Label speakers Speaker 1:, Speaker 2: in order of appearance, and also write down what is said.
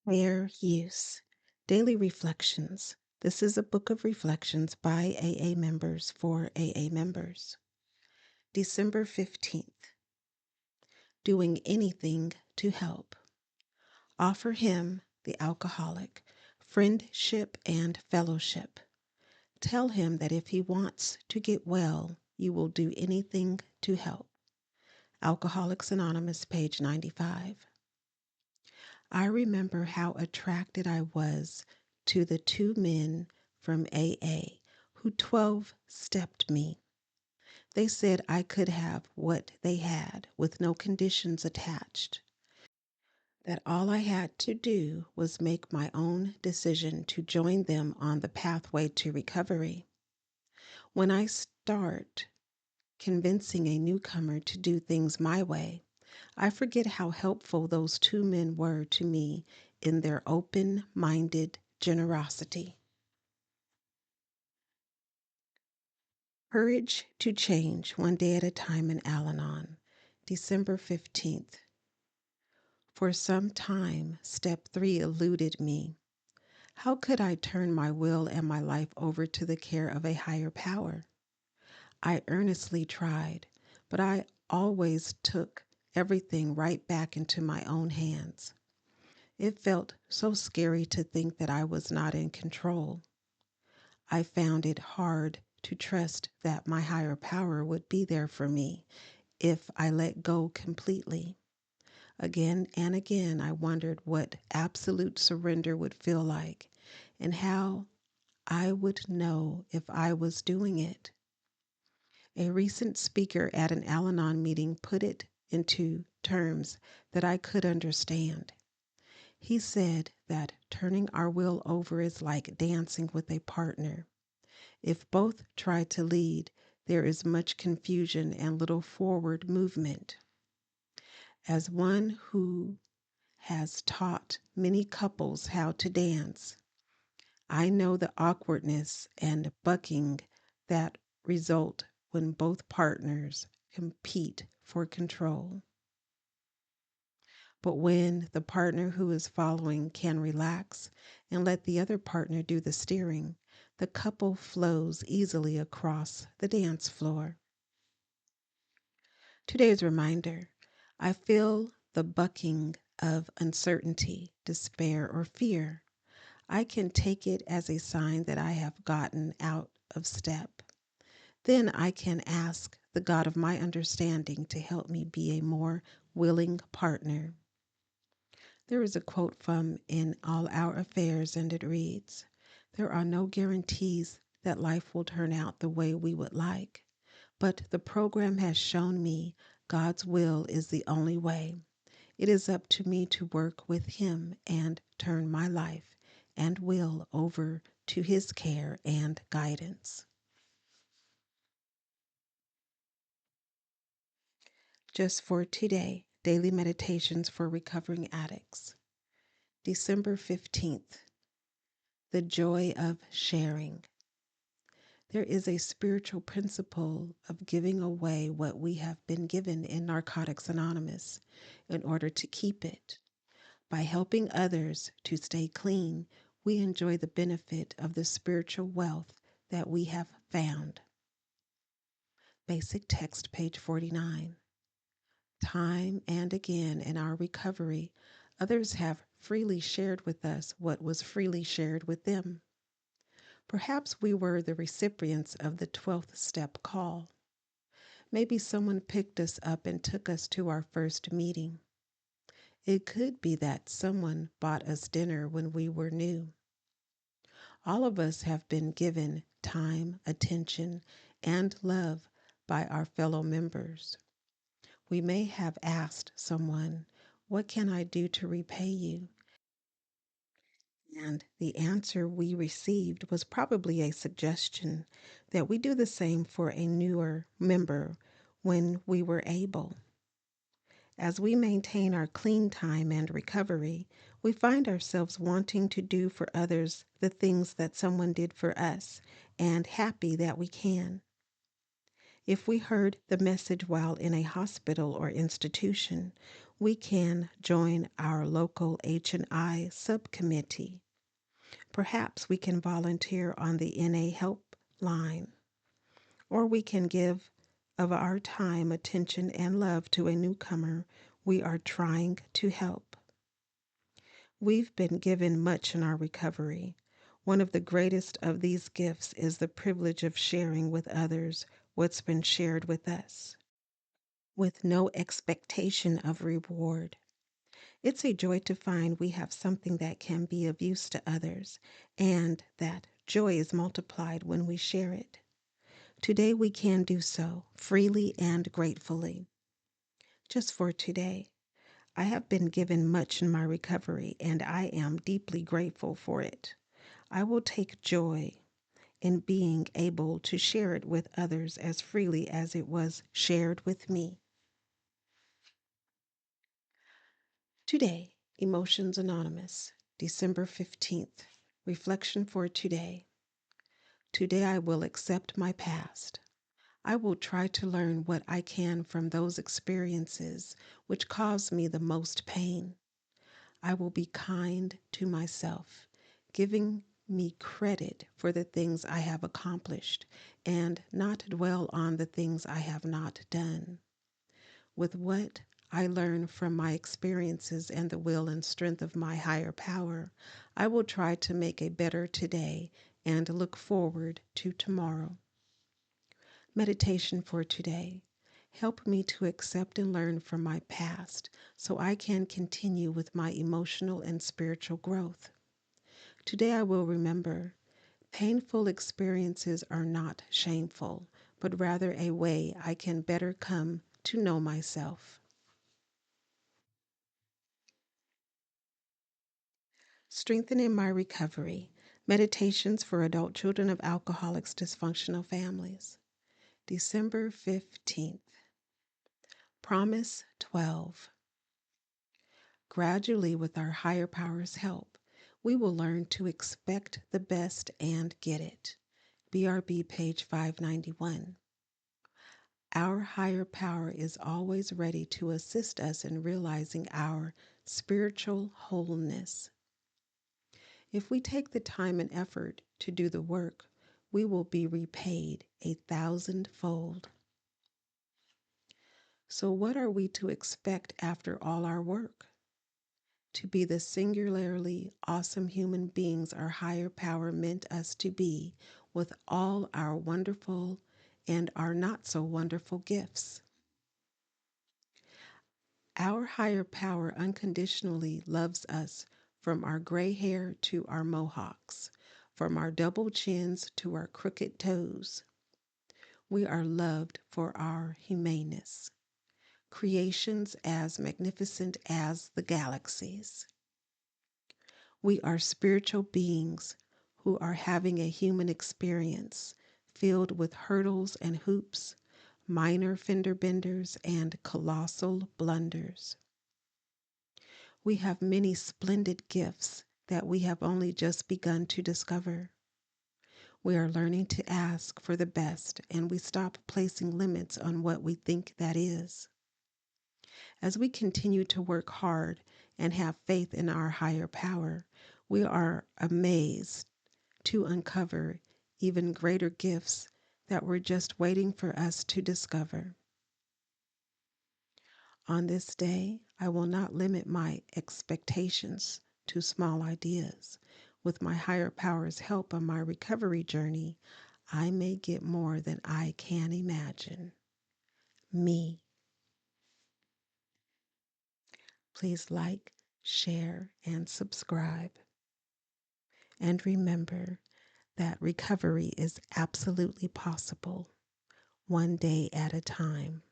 Speaker 1: Fair Use Daily Reflections. This is a book of reflections by AA members for AA members. December 15th. Doing anything to help. Offer him, the alcoholic, friendship and fellowship. Tell him that if he wants to get well, you will do anything to help. Alcoholics Anonymous, page 95. I remember how attracted I was to the two men from AA who 12-stepped me. They said I could have what they had with no conditions attached, that all I had to do was make my own decision to join them on the pathway to recovery. When I start convincing a newcomer to do things my way, I forget how helpful those two men were to me in their open-minded generosity. Courage to Change, One Day at a Time in Al-Anon, December 15th. For some time, step 3 eluded me. How could I turn my will and my life over to the care of a higher power? I earnestly tried, but I always took everything right back into my own hands. It felt so scary to think that I was not in control. I found it hard to trust that my higher power would be there for me if I let go completely. Again and again, I wondered what absolute surrender would feel like and how I would know if I was doing it. A recent speaker at an Al-Anon meeting put it into terms that I could understand. He said that turning our will over is like dancing with a partner. If both try to lead, there is much confusion and little forward movement. As one who has taught many couples how to dance, I know the awkwardness and bucking that result when both partners compete for control. But when the partner who is following can relax and let the other partner do the steering, the couple flows easily across the dance floor. Today's reminder: I feel the bucking of uncertainty, despair, or fear. I can take it as a sign that I have gotten out of step. Then I can ask the God of my understanding to help me be a more willing partner. There is a quote from In All Our Affairs, and it reads, "There are no guarantees that life will turn out the way we would like, but the program has shown me God's will is the only way. It is up to me to work with Him and turn my life and will over to His care and guidance." Just for today, Daily Meditations for Recovering Addicts. December 15th. The Joy of Sharing. There is a spiritual principle of giving away what we have been given in Narcotics Anonymous in order to keep it. By helping others to stay clean, we enjoy the benefit of the spiritual wealth that we have found. Basic text, page 49. Time and again in our recovery, others have freely shared with us what was freely shared with them. Perhaps we were the recipients of the 12th step call. Maybe someone picked us up and took us to our first meeting. It could be that someone bought us dinner when we were new. All of us have been given time, attention, and love by our fellow members. We may have asked someone, "What can I do to repay you?" And the answer we received was probably a suggestion that we do the same for a newer member when we were able. As we maintain our clean time and recovery, we find ourselves wanting to do for others the things that someone did for us, and happy that we can. If we heard the message while in a hospital or institution, We can join our local H&I subcommittee. Perhaps we can volunteer on the NA helpline, or we can give of our time, attention, and love to a newcomer we are trying to help. We've been given much in our recovery. One of the greatest of these gifts is the privilege of sharing with others what's been shared with us, with no expectation of reward. It's a joy to find we have something that can be of use to others, and that joy is multiplied when we share it. Today we can do so freely and gratefully. Just for today, I have been given much in my recovery, and I am deeply grateful for it. I will take joy in being able to share it with others as freely as it was shared with me. Today, Emotions Anonymous, December 15th. Reflection for today. Today I will accept my past. I will try to learn what I can from those experiences which caused me the most pain. I will be kind to myself, giving me credit for the things I have accomplished and not dwell on the things I have not done. With what I learn from my experiences and the will and strength of my higher power, I will try to make a better today and look forward to tomorrow. Meditation for today. Help me to accept and learn from my past so I can continue with my emotional and spiritual growth. Today I will remember painful experiences are not shameful, but rather a way I can better come to know myself. Strengthening my recovery. Meditations for adult children of alcoholics, dysfunctional families. December 15th. Promise 12. Gradually, with our higher power's help, we will learn to expect the best and get it. BRB page 591. Our higher power is always ready to assist us in realizing our spiritual wholeness. If we take the time and effort to do the work, we will be repaid 1,000-fold. So what are we to expect after all our work? To be the singularly awesome human beings our higher power meant us to be, with all our wonderful and our not so wonderful gifts. Our higher power unconditionally loves us, from our gray hair to our mohawks, from our double chins to our crooked toes. We are loved for our humaneness, creations as magnificent as the galaxies. We are spiritual beings who are having a human experience filled with hurdles and hoops, minor fender benders, and colossal blunders. We have many splendid gifts that we have only just begun to discover. We are learning to ask for the best, and we stop placing limits on what we think that is. As we continue to work hard and have faith in our higher power, we are amazed to uncover even greater gifts that were just waiting for us to discover. On this day, I will not limit my expectations to small ideas. With my higher power's help on my recovery journey, I may get more than I can imagine. Me. Please like, share, and subscribe. And remember that recovery is absolutely possible, one day at a time.